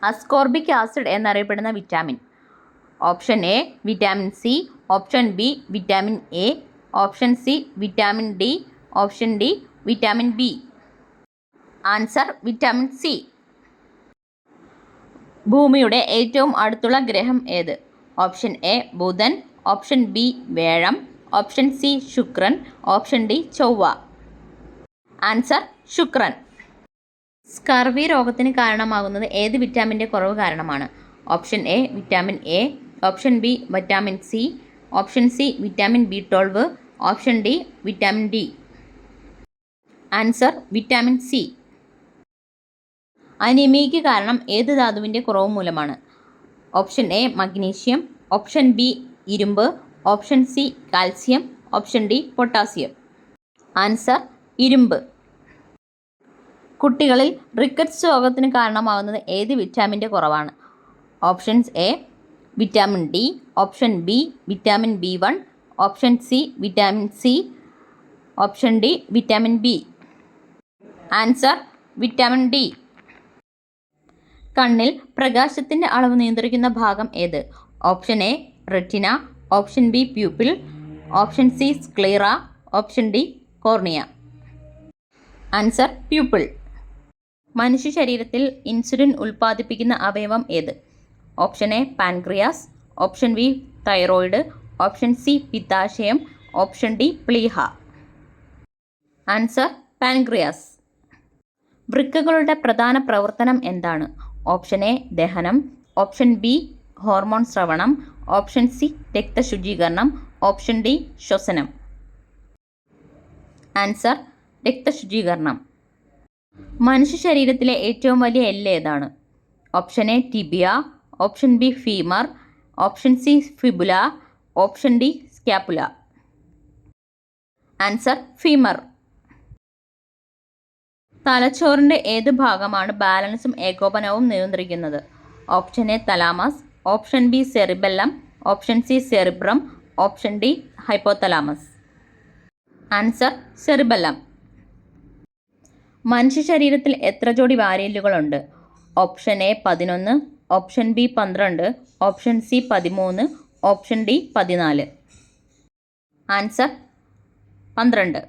Ascorbic acid എന്നറിയപ്പെടുന്ന vitamin? Option A vitamin C, option B vitamin A, option C vitamin D, option D vitamin B. Answer vitamin C. ഭൂമിയുടെ ഏറ്റവും അടുത്തുള്ള ഗ്രഹം ഏത്? Option A ബുധൻ, option B വ്യാഴം, option C ശുക്രൻ, option D ചൊവ്വ. ആൻസർ ശുക്രൻ. സ്കർവി രോഗത്തിന് കാരണമാകുന്നത് ഏത് വിറ്റാമിൻ്റെ കുറവ് കാരണമാണ്? Option A vitamin A, option B vitamin C, option C vitamin B12, option D vitamin D. Answer vitamin C. അനീമിയയ്ക്ക് കാരണം ഏത് ധാതുവിൻ്റെ കുറവ് മൂലമാണ്? Option A magnesium, option B ഇരുമ്പ്, option C calcium, option D potassium. Answer ഇരുമ്പ്. കുട്ടികളിൽ rickets രോഗത്തിന് കാരണമാകുന്നത് ഏത് വിറ്റാമിൻ്റെ കുറവാണ്? Options A vitamin D, option B vitamin B1, option C vitamin C, option D vitamin B. Answer vitamin D. കണ്ണിൽ പ്രകാശത്തിൻ്റെ അളവ് നിയന്ത്രിക്കുന്ന ഭാഗം ഏത്? Option A retina, option B pupil, option C sclera, option D cornea. Answer pupil. മനുഷ്യ ശരീരത്തിൽ insulin ഉൽപ്പാദിപ്പിക്കുന്ന അവയവം ഏത്? Option A pancreas, option B thyroid, option C പിത്താശയം, ഓപ്ഷൻ ഡി പ്ലീഹ. Answer pancreas. വൃക്കകളുടെ പ്രധാന പ്രവർത്തനം എന്താണ്? ഓപ്ഷൻ എ ദഹനം, ഓപ്ഷൻ ബി ഹോർമോൺ സ്രവണം, ഓപ്ഷൻ സി രക്തശുചീകരണം, ഓപ്ഷൻ ഡി ശ്വസനം. ആൻസർ രക്തശുചീകരണം. മനുഷ്യ ശരീരത്തിലെ ഏറ്റവും വലിയ എല്ല് ഏതാണ്? Option A tibia, option B femur, option C fibula, option D scapula. Answer femur. തലച്ചോറിൻ്റെ ഏത് ഭാഗമാണ് ബാലൻസും ഏകോപനവും നിയന്ത്രിക്കുന്നത്? Option A thalamus, option B cerebellum, option C cerebrum, option D hypothalamus. Answer cerebellum. മനുഷ്യ ശരീരത്തിൽ എത്ര ജോഡി വാരിയെല്ലുകളുണ്ട്? Option A 11, option B 12, option C 13, option D 14. Answer 12.